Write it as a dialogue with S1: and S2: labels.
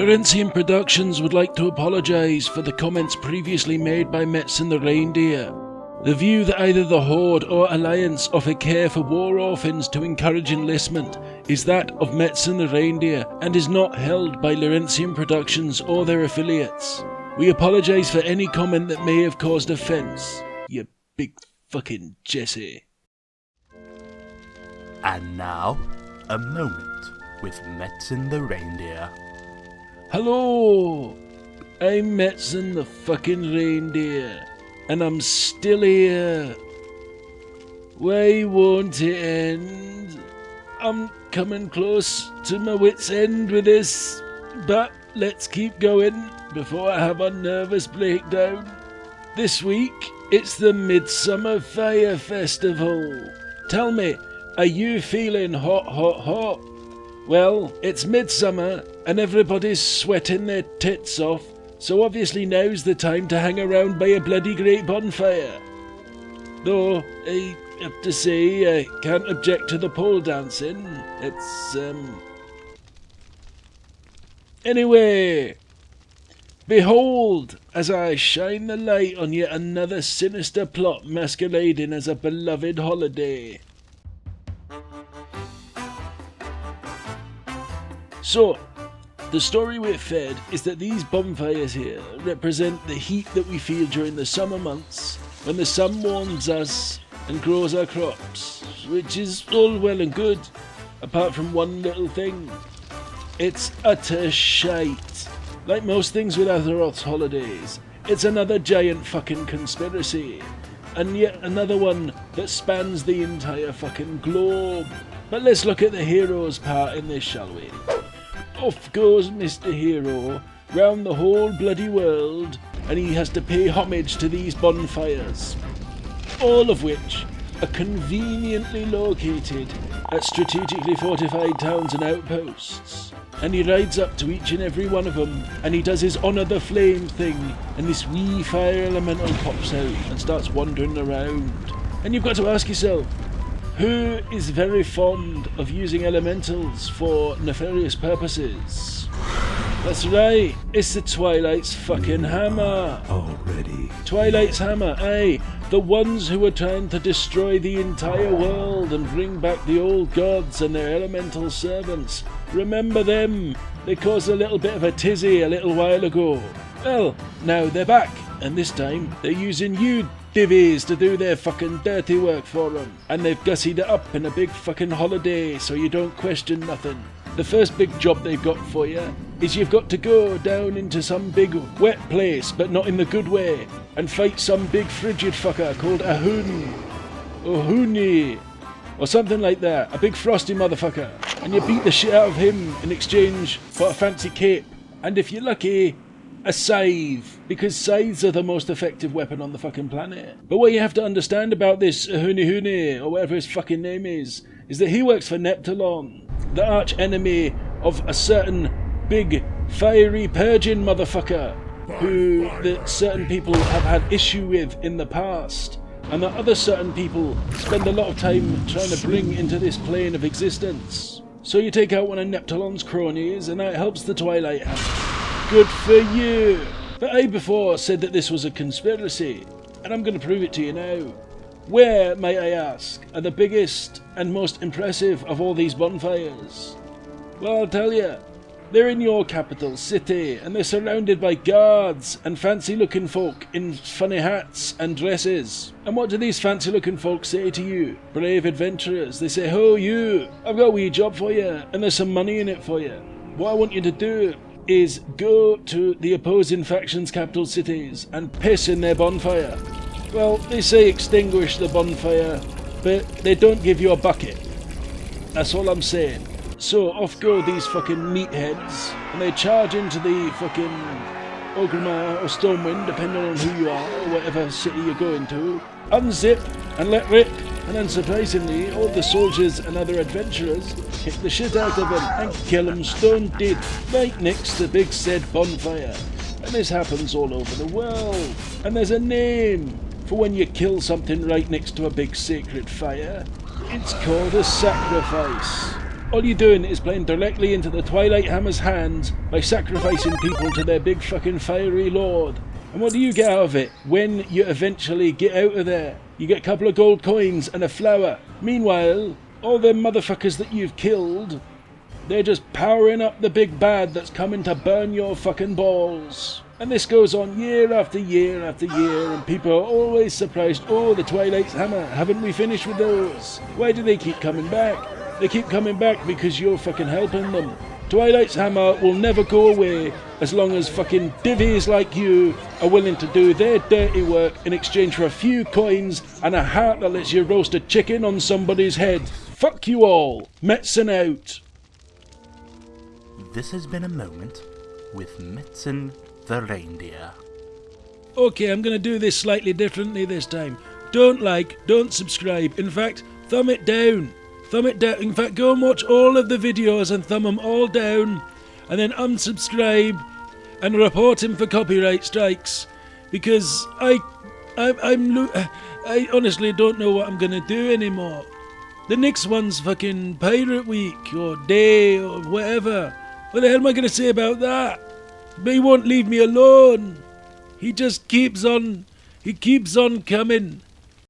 S1: Lawrencium Productions would like to apologise for the comments previously made by Metzen the Reindeer. The view that either the Horde or Alliance offer care for war orphans to encourage enlistment is that of Metzen the Reindeer and is not held by Lawrencium Productions or their affiliates. We apologise for any comment that may have caused offence, you big fucking Jesse.
S2: And now, a moment with Metzen the Reindeer.
S1: Hello, I'm Metzen the fucking Reindeer, and I'm still here. Why won't it end? I'm coming close to my wit's end with this, but let's keep going before I have a nervous breakdown. This week, it's the Midsummer Fire Festival. Tell me, are you feeling hot, hot, hot? Well, it's midsummer and everybody's sweating their tits off, so obviously now's the time to hang around by a bloody great bonfire. Though, I have to say, I can't object to the pole dancing. It's, Anyway, behold, as I shine the light on yet another sinister plot masquerading as a beloved holiday. So, the story we're fed is that these bonfires here represent the heat that we feel during the summer months when the sun warms us and grows our crops, which is all well and good, apart from one little thing. It's utter shite. Like most things with Azeroth's holidays, it's another giant fucking conspiracy, and yet another one that spans the entire fucking globe. But let's look at the hero's part in this, shall we? Off goes Mr. Hero round the whole bloody world, and he has to pay homage to these bonfires, all of which are conveniently located at strategically fortified towns and outposts. And he rides up to each and every one of them, and he does his honour the flame thing, and this wee fire elemental pops out and starts wandering around. And you've got to ask yourself, who is very fond of using elementals for nefarious purposes? That's right, it's the Twilight's fucking hammer.
S3: Already.
S1: Twilight's hammer, aye, the ones who are trying to destroy the entire world and bring back the old gods and their elemental servants. Remember them? They caused a little bit of a tizzy a little while ago. Well, now they're back, and this time they're using you divvies to do their fucking dirty work for them. And they've gussied it up in a big fucking holiday so you don't question nothing. The first big job they've got for you is you've got to go down into some big wet place, but not in the good way, and fight some big frigid fucker called Ohuni, or something like that, a big frosty motherfucker, and you beat the shit out of him in exchange for a fancy cape, and if you're lucky, a scythe, because scythes are the most effective weapon on the fucking planet. But what you have to understand about this Ohuni, or whatever his fucking name is that he works for Neptulon, the arch enemy of a certain big fiery purging motherfucker who that certain people have had issue with in the past, and that other certain people spend a lot of time trying to bring into this plane of existence. So you take out one of Neptulon's cronies and that helps the Twilight Hammer. Good for you! But I before said that this was a conspiracy, and I'm going to prove it to you now. Where, might I ask, are the biggest and most impressive of all these bonfires? Well, I'll tell you. They're in your capital city, and they're surrounded by guards and fancy-looking folk in funny hats and dresses. And what do these fancy-looking folk say to you, brave adventurers? They say, "Ho, you! I've got a wee job for you, and there's some money in it for you. What I want you to do is go to the opposing factions' capital cities and piss in their bonfire." Well, they say extinguish the bonfire, but they don't give you a bucket. That's all I'm saying. So off go these fucking meatheads, and they charge into the fucking Orgrimmar or Stormwind, depending on who you are, or whatever city you're going to, unzip and let rip, and unsurprisingly, all the soldiers and other adventurers kick the shit out of them and kill them stone dead, right next to the big said bonfire. And this happens all over the world, and there's a name for when you kill something right next to a big sacred fire. It's called a sacrifice. All you're doing is playing directly into the Twilight Hammer's hands by sacrificing people to their big fucking fiery lord. And what do you get out of it when you eventually get out of there? You get a couple of gold coins and a flower. Meanwhile, all them motherfuckers that you've killed, they're just powering up the big bad that's coming to burn your fucking balls. And this goes on year after year after year, and people are always surprised, oh, the Twilight's Hammer, haven't we finished with those? Why do they keep coming back? They keep coming back because you're fucking helping them. Twilight's Hammer will never go away as long as fucking divvies like you are willing to do their dirty work in exchange for a few coins and a heart that lets you roast a chicken on somebody's head. Fuck you all. Metzen out.
S2: This has been a moment with Metzen the Reindeer.
S1: Okay, I'm gonna do this slightly differently this time. Don't like, don't subscribe. In fact, thumb it down. Thumb it down. In fact, go and watch all of the videos and thumb them all down, and then unsubscribe and report him for copyright strikes, because I honestly don't know what I'm gonna do anymore. The next one's fucking Pirate Week or Day or whatever. What the hell am I gonna say about that? But he won't leave me alone. He just keeps on coming.